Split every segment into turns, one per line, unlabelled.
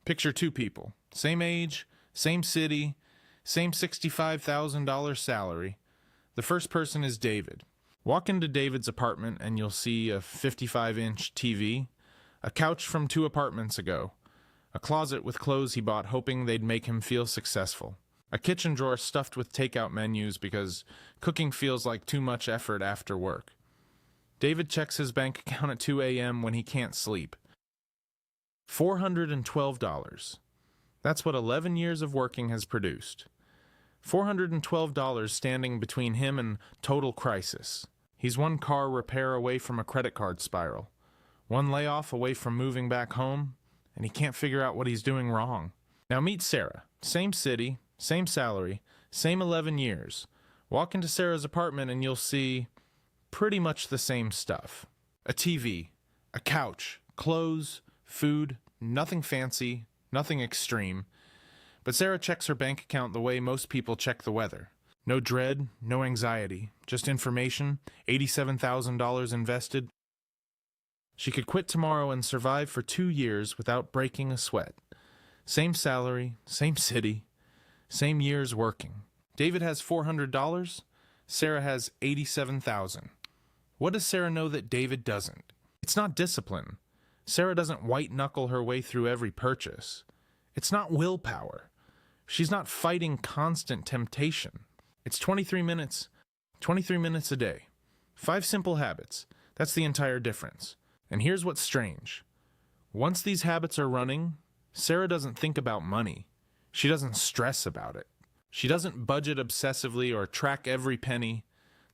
Picture two people, same age, same city, same $65,000 salary. The first person is David. Walk into David's apartment and you'll see a 55-inch TV, a couch from 2 apartments ago, a closet with clothes he bought hoping they'd make him feel successful, a kitchen drawer stuffed with takeout menus because cooking feels like too much effort after work. David checks his bank account at 2 a.m. when he can't sleep. $412. That's what 11 years of working has produced. $412 standing between him and total crisis. He's one car repair away from a credit card spiral, one layoff away from moving back home, and he can't figure out what he's doing wrong. Now meet Sarah. Same city, same salary, same 11 years. Walk into Sarah's apartment and you'll see pretty much the same stuff. A TV, a couch, clothes, food, nothing fancy, nothing extreme. But Sarah checks her bank account the way most people check the weather. No dread, no anxiety, just information, $87,000 invested. She could quit tomorrow and survive for 2 years without breaking a sweat. Same salary, same city, same years working. David has $400, Sarah has $87,000. What does Sarah know that David doesn't? It's not discipline. Sarah doesn't white-knuckle her way through every purchase. It's not willpower. She's not fighting constant temptation. It's 23 minutes a day. 5 simple habits. That's the entire difference. And here's what's strange. Once these habits are running, Sarah doesn't think about money. She doesn't stress about it. She doesn't budget obsessively or track every penny.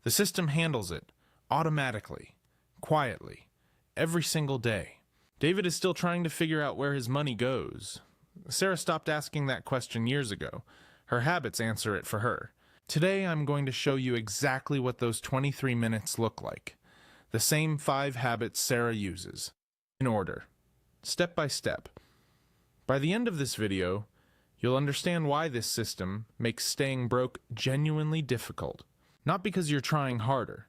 The system handles it, automatically, quietly, every single day. David is still trying to figure out where his money goes. Sarah stopped asking that question years ago. Her habits answer it for her. Today I'm going to show you exactly what those 23 minutes look like. The same 5 habits Sarah uses. In order. Step by step. By the end of this video, you'll understand why this system makes staying broke genuinely difficult. Not because you're trying harder,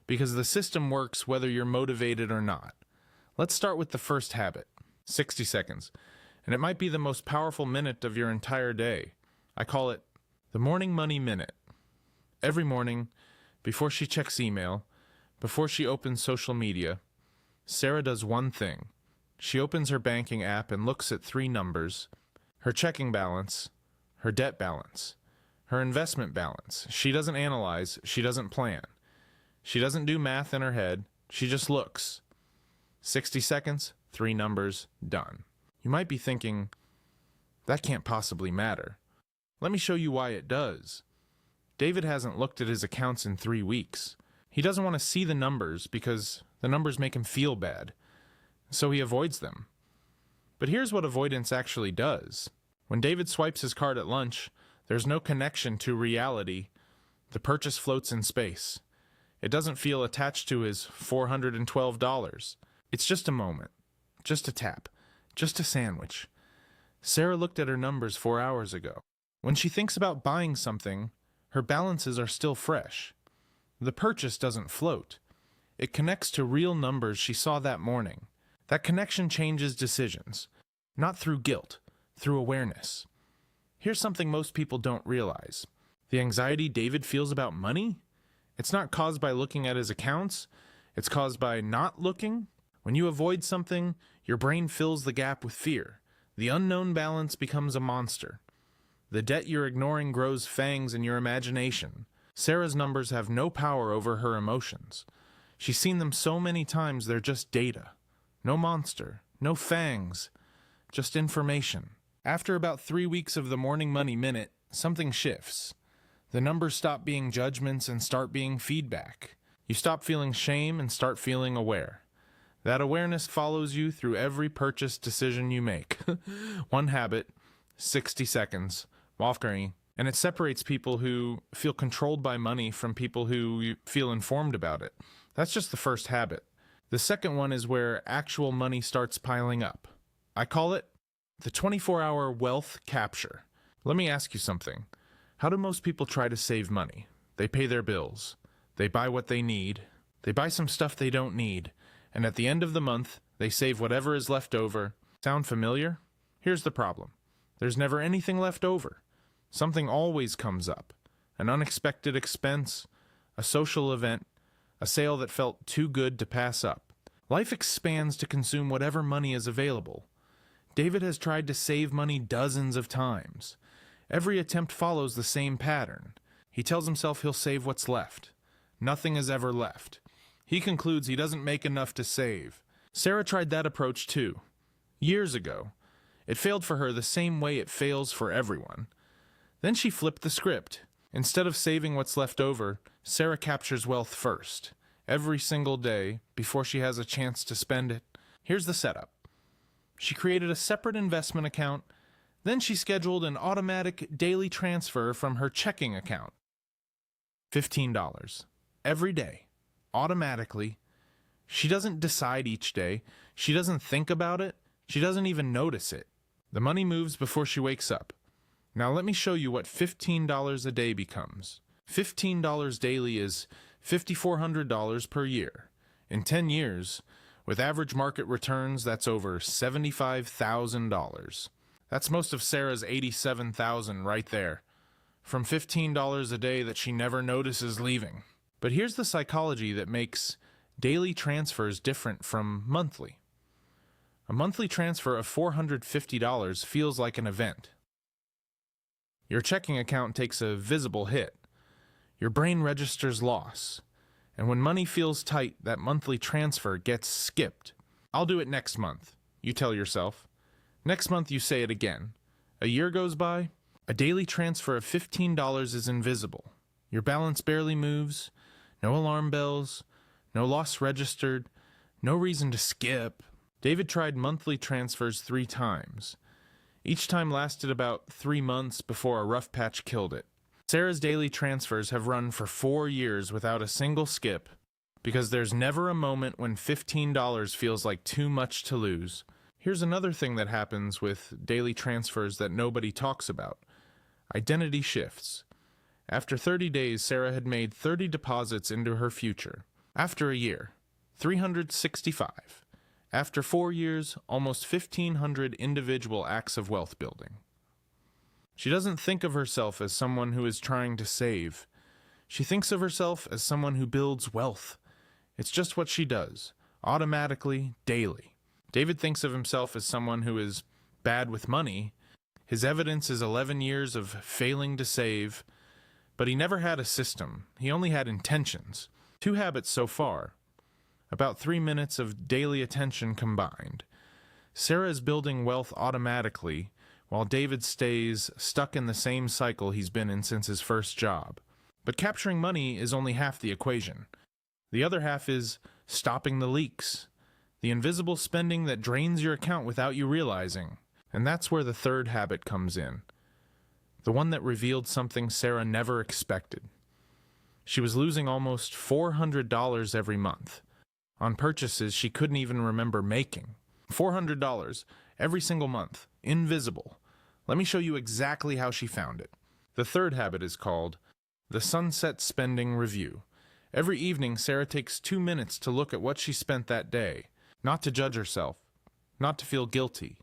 because the system works whether you're motivated or not. Let's start with the first habit, 60 seconds. And it might be the most powerful minute of your entire day. I call it the morning money minute. Every morning, before she checks email, before she opens social media, Sarah does one thing. She opens her banking app and looks at 3 numbers: her checking balance, her debt balance, her investment balance. She doesn't analyze, she doesn't plan. She doesn't do math in her head, she just looks. 60 seconds, 3 numbers, done. You might be thinking, that can't possibly matter. Let me show you why it does. David hasn't looked at his accounts in 3 weeks. He doesn't want to see the numbers because the numbers make him feel bad, so he avoids them. But here's what avoidance actually does. When David swipes his card at lunch, there's no connection to reality. The purchase floats in space. It doesn't feel attached to his $412. It's just a moment, just a tap, just a sandwich. Sarah looked at her numbers 4 hours ago. When she thinks about buying something, her balances are still fresh. The purchase doesn't float. It connects to real numbers she saw that morning. That connection changes decisions, not through guilt, through awareness. Here's something most people don't realize. The anxiety David feels about money? It's not caused by looking at his accounts. It's caused by not looking. When you avoid something, your brain fills the gap with fear. The unknown balance becomes a monster. The debt you're ignoring grows fangs in your imagination. Sarah's numbers have no power over her emotions. She's seen them so many times they're just data. No monster, no fangs, just information. After about 3 weeks of the morning money minute, something shifts. The numbers stop being judgments and start being feedback. You stop feeling shame and start feeling aware. That awareness follows you through every purchase decision you make. One habit, 60 seconds, Wolfgang, and it separates people who feel controlled by money from people who feel informed about it. That's just the first habit. The second one is where actual money starts piling up. I call it the 24-hour wealth capture. Let me ask you something. How do most people try to save money? They pay their bills. They buy what they need. They buy some stuff they don't need. And at the end of the month, they save whatever is left over. Sound familiar? Here's the problem. There's never anything left over. Something always comes up. An unexpected expense, a social event, a sale that felt too good to pass up. Life expands to consume whatever money is available. David has tried to save money dozens of times. Every attempt follows the same pattern. He tells himself he'll save what's left. Nothing is ever left. He concludes he doesn't make enough to save. Sarah tried that approach too. Years ago. It failed for her the same way it fails for everyone. Then she flipped the script. Instead of saving what's left over, Sarah captures wealth first, every single day, before she has a chance to spend it. Here's the setup. She created a separate investment account, then she scheduled an automatic daily transfer from her checking account. $15. Every day. Automatically. She doesn't decide each day. She doesn't think about it. She doesn't even notice it. The money moves before she wakes up. Now let me show you what $15 a day becomes. $15 daily is $5,400 per year. In 10 years, with average market returns, that's over $75,000. That's most of Sarah's $87,000 right there. From $15 a day that she never notices leaving. But here's the psychology that makes daily transfers different from monthly. A monthly transfer of $450 feels like an event. Your checking account takes a visible hit. Your brain registers loss. And when money feels tight, that monthly transfer gets skipped. I'll do it next month, you tell yourself. Next month you say it again. A year goes by. A daily transfer of $15 is invisible. Your balance barely moves. No alarm bells. No loss registered. No reason to skip. David tried monthly transfers 3 times. Each time lasted about 3 months before a rough patch killed it. Sarah's daily transfers have run for 4 years without a single skip, because there's never a moment when $15 feels like too much to lose. Here's another thing that happens with daily transfers that nobody talks about. Identity shifts. After 30 days, Sarah had made 30 deposits into her future. After a year, 365. After 4 years, almost 1,500 individual acts of wealth building. She doesn't think of herself as someone who is trying to save. She thinks of herself as someone who builds wealth. It's just what she does, automatically, daily. David thinks of himself as someone who is bad with money. His evidence is 11 years of failing to save, but he never had a system. He only had intentions. 2 habits so far. About 3 minutes of daily attention combined. Sarah is building wealth automatically, while David stays stuck in the same cycle he's been in since his first job. But capturing money is only half the equation. The other half is stopping the leaks, the invisible spending that drains your account without you realizing. And that's where the third habit comes in, the one that revealed something Sarah never expected. She was losing almost $400 every month on purchases she couldn't even remember making. $400 every single month, invisible. Let me show you exactly how she found it. The third habit is called the Sunset Spending Review. Every evening, Sarah takes 2 minutes to look at what she spent that day, not to judge herself, not to feel guilty,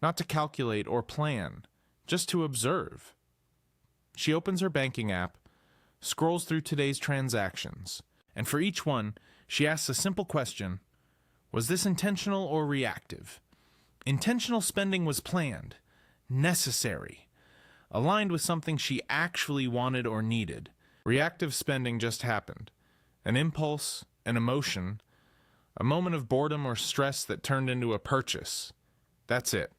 not to calculate or plan, just to observe. She opens her banking app, scrolls through today's transactions, and for each one, she asks a simple question: was this intentional or reactive? Intentional spending was planned, necessary, aligned with something she actually wanted or needed. Reactive spending just happened. An impulse, an emotion, a moment of boredom or stress that turned into a purchase. That's it.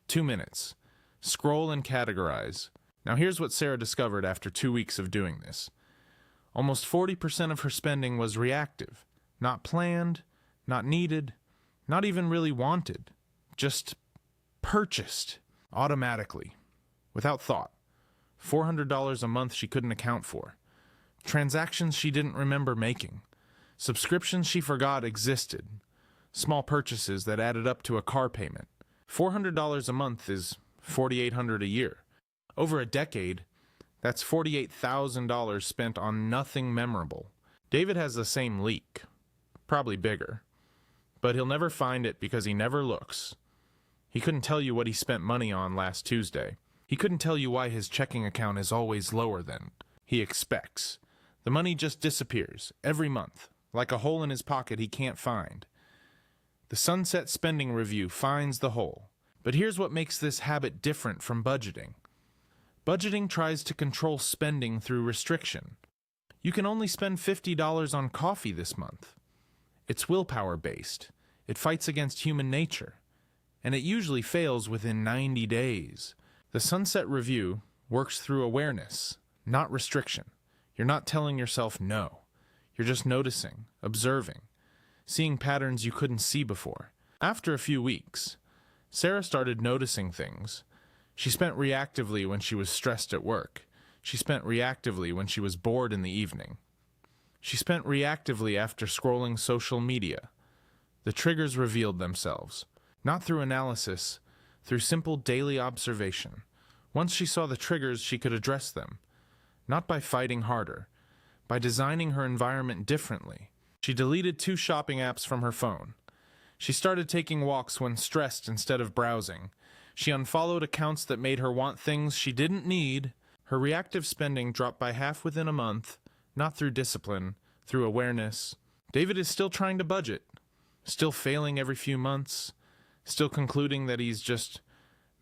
2 minutes. Scroll and categorize. Now here's what Sarah discovered after 2 weeks of doing this. Almost 40% of her spending was reactive. Not planned, not needed, not even really wanted. Just purchased automatically, without thought. $400 a month she couldn't account for. Transactions she didn't remember making. Subscriptions she forgot existed. Small purchases that added up to a car payment. $400 a month is $4,800 a year. Over a decade, that's $48,000 spent on nothing memorable. David has the same leak, probably bigger, but he'll never find it because he never looks. He couldn't tell you what he spent money on last Tuesday. He couldn't tell you why his checking account is always lower than he expects. The money just disappears every month, like a hole in his pocket he can't find. The Sunset Spending Review finds the hole. But here's what makes this habit different from budgeting. Budgeting tries to control spending through restriction. You can only spend $50 on coffee this month. It's willpower based. It fights against human nature. And it usually fails within 90 days. The Sunset Review works through awareness, not restriction. You're not telling yourself no. You're just noticing, observing, seeing patterns you couldn't see before. After a few weeks, Sarah started noticing things. She spent reactively when she was stressed at work. She spent reactively when she was bored in the evening. She spent reactively after scrolling social media. The triggers revealed themselves, not through analysis, through simple daily observation. Once she saw the triggers, she could address them, not by fighting harder, by designing her environment differently. She deleted 2 shopping apps from her phone. She started taking walks when stressed instead of browsing. She unfollowed accounts that made her want things she didn't need. Her reactive spending dropped by half within a month, not through discipline, through awareness. David is still trying to budget, still failing every few months, still concluding that he's just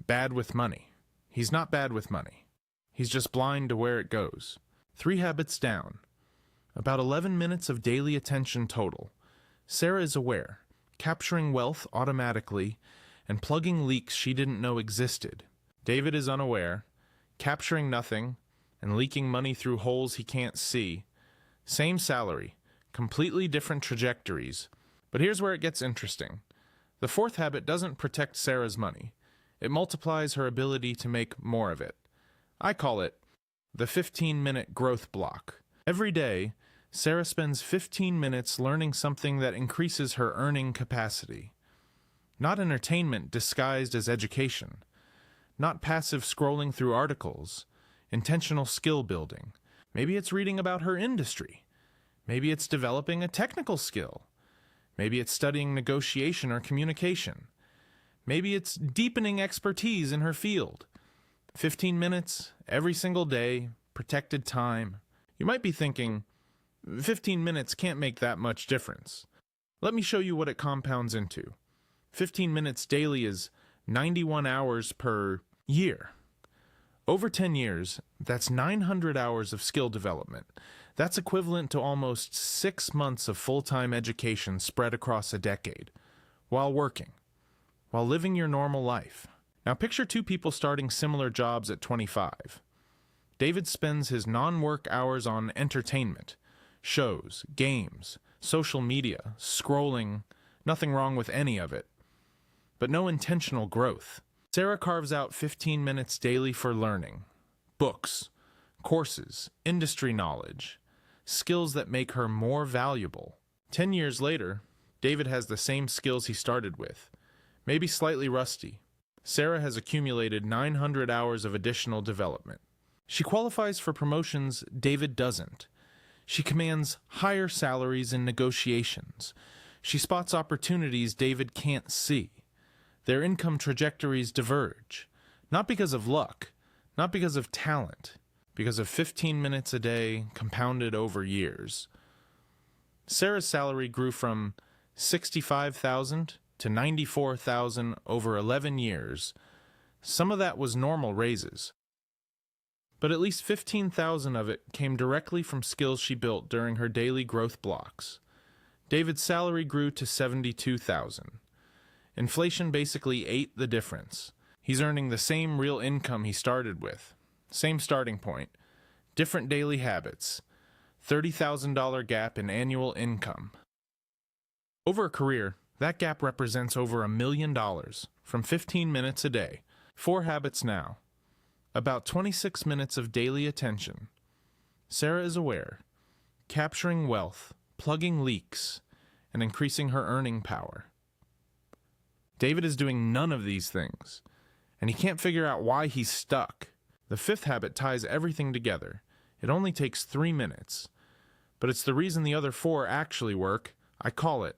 bad with money. He's not bad with money. He's just blind to where it goes. 3 habits down. About 11 minutes of daily attention total. Sarah is aware, capturing wealth automatically, and plugging leaks she didn't know existed. David is unaware, capturing nothing, and leaking money through holes he can't see. Same salary, completely different trajectories. But here's where it gets interesting. The 4th habit doesn't protect Sarah's money. It multiplies her ability to make more of it. I call it the 15-minute growth block. Every day, Sarah spends 15 minutes learning something that increases her earning capacity. Not entertainment disguised as education. Not passive scrolling through articles. Intentional skill building. Maybe it's reading about her industry. Maybe it's developing a technical skill. Maybe it's studying negotiation or communication. Maybe it's deepening expertise in her field. 15 minutes, every single day, protected time. You might be thinking, 15 minutes can't make that much difference. Let me show you what it compounds into. 15 minutes daily is 91 hours per year. Over 10 years, that's 900 hours of skill development. That's equivalent to almost 6 months of full-time education spread across a decade, while working, while living your normal life. Now picture 2 people starting similar jobs at 25. David spends his non-work hours on entertainment, shows, games, social media, scrolling, nothing wrong with any of it, but no intentional growth. Sarah carves out 15 minutes daily for learning, books, courses, industry knowledge, skills that make her more valuable. 10 years later, David has the same skills he started with, maybe slightly rusty. Sarah has accumulated 900 hours of additional development. She qualifies for promotions David doesn't. She commands higher salaries in negotiations. She spots opportunities David can't see. Their income trajectories diverge, not because of luck, not because of talent, because of 15 minutes a day compounded over years. Sarah's salary grew from $65,000 to $94,000 over 11 years. Some of that was normal raises, but at least 15,000 of it came directly from skills she built during her daily growth blocks. David's salary grew to $72,000. Inflation basically ate the difference. He's earning the same real income he started with. Same starting point. Different daily habits. $30,000 gap in annual income. Over a career, that gap represents over $1 million from 15 minutes a day. 4 habits now. About 26 minutes of daily attention. Sarah is aware, capturing wealth, plugging leaks, and increasing her earning power. David is doing none of these things, and he can't figure out why he's stuck. The 5th habit ties everything together. It only takes 3 minutes, but it's the reason the other 4 actually work. I call it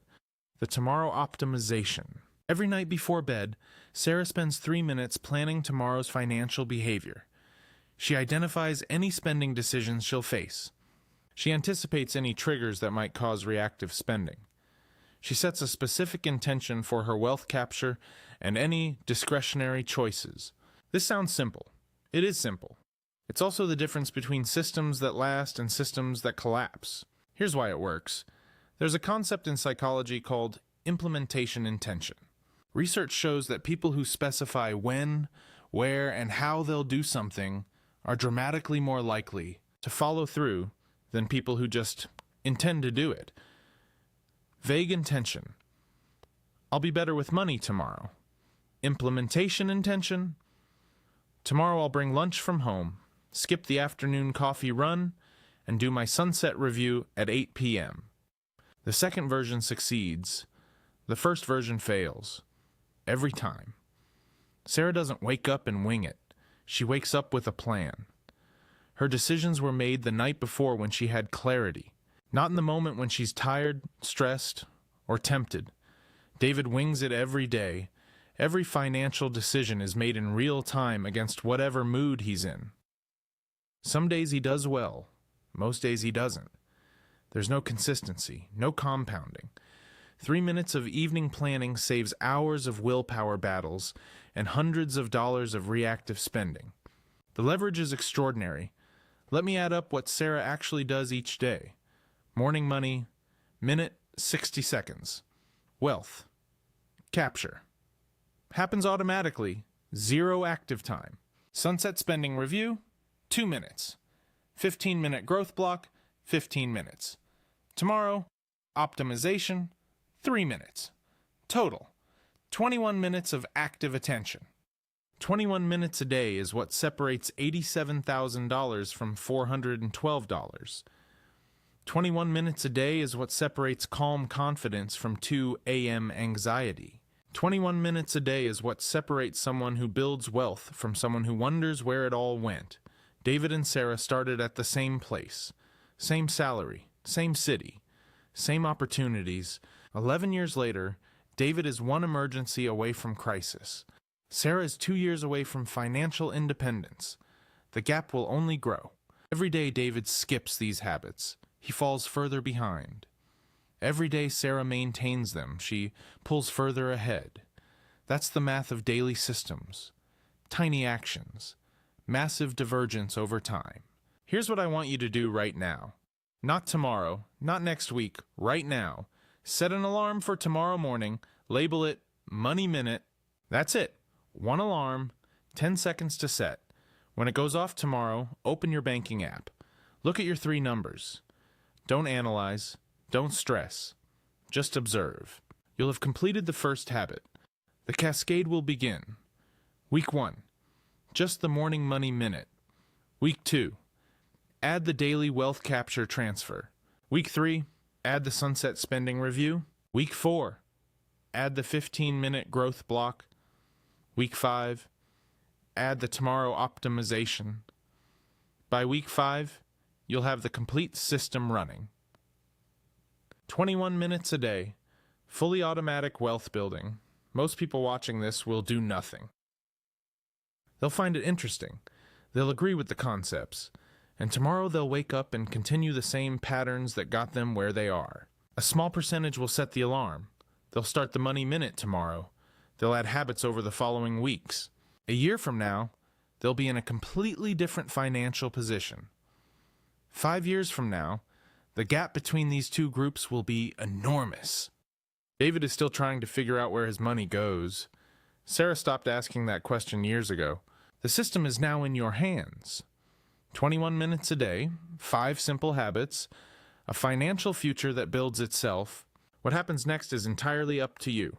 the tomorrow optimization. Every night before bed, Sarah spends 3 minutes planning tomorrow's financial behavior. She identifies any spending decisions she'll face. She anticipates any triggers that might cause reactive spending. She sets a specific intention for her wealth capture and any discretionary choices. This sounds simple. It is simple. It's also the difference between systems that last and systems that collapse. Here's why it works. There's a concept in psychology called implementation intention. Research shows that people who specify when, where, and how they'll do something are dramatically more likely to follow through than people who just intend to do it. Vague intention. I'll be better with money tomorrow. Implementation intention. Tomorrow I'll bring lunch from home, skip the afternoon coffee run, and do my sunset review at 8 p.m. The second version succeeds. The first version fails. Every time. Sarah doesn't wake up and wing it. She wakes up with a plan. Her decisions were made the night before when she had clarity, not in the moment when she's tired, stressed, or tempted. David wings it every day. Every financial decision is made in real time against whatever mood he's in. Some days he does well. Most days he doesn't. There's no consistency, no compounding. 3 minutes of evening planning saves hours of willpower battles and hundreds of dollars of reactive spending. The leverage is extraordinary. Let me add up what Sarah actually does each day. Morning money, minute, 60 seconds. Wealth. Capture. Happens automatically, 0 active time. Sunset spending review, 2 minutes. 15-minute growth block, 15 minutes. Tomorrow, optimization, 3 minutes. Total, 21 minutes of active attention. 21 minutes a day is what separates $87,000 from $412. 21 minutes a day is what separates calm confidence from 2 a.m. anxiety. 21 minutes a day is what separates someone who builds wealth from someone who wonders where it all went. David and Sarah started at the same place, same salary, same city, same opportunities. 11 years later, David is one emergency away from crisis. Sarah is 2 years away from financial independence. The gap will only grow. Every day David skips these habits. He falls further behind. Every day Sarah maintains them. She pulls further ahead. That's the math of daily systems. Tiny actions. Massive divergence over time. Here's what I want you to do right now. Not tomorrow, not next week, right now. Set an alarm for tomorrow morning, label it Money Minute. That's it. One alarm, 10 seconds to set. When it goes off tomorrow, open your banking app. Look at your 3 numbers. Don't analyze. Don't stress. Just observe. You'll have completed the first habit. The cascade will begin. Week 1. Just the morning money minute. Week 2. Add the daily wealth capture transfer. Week 3. Add the sunset spending review. Week 4. Add the 15-minute growth block. Week 5. Add the tomorrow optimization. By week 5, you'll have the complete system running. 21 minutes a day, fully automatic wealth building. Most people watching this will do nothing. They'll find it interesting. They'll agree with the concepts. And tomorrow they'll wake up and continue the same patterns that got them where they are. A small percentage will set the alarm. They'll start the Money Minute tomorrow. They'll add habits over the following weeks. A year from now, they'll be in a completely different financial position. 5 years from now, the gap between these two groups will be enormous. David is still trying to figure out where his money goes. Sarah stopped asking that question years ago. The system is now in your hands. 21 minutes a day, 5 simple habits, a financial future that builds itself. What happens next is entirely up to you.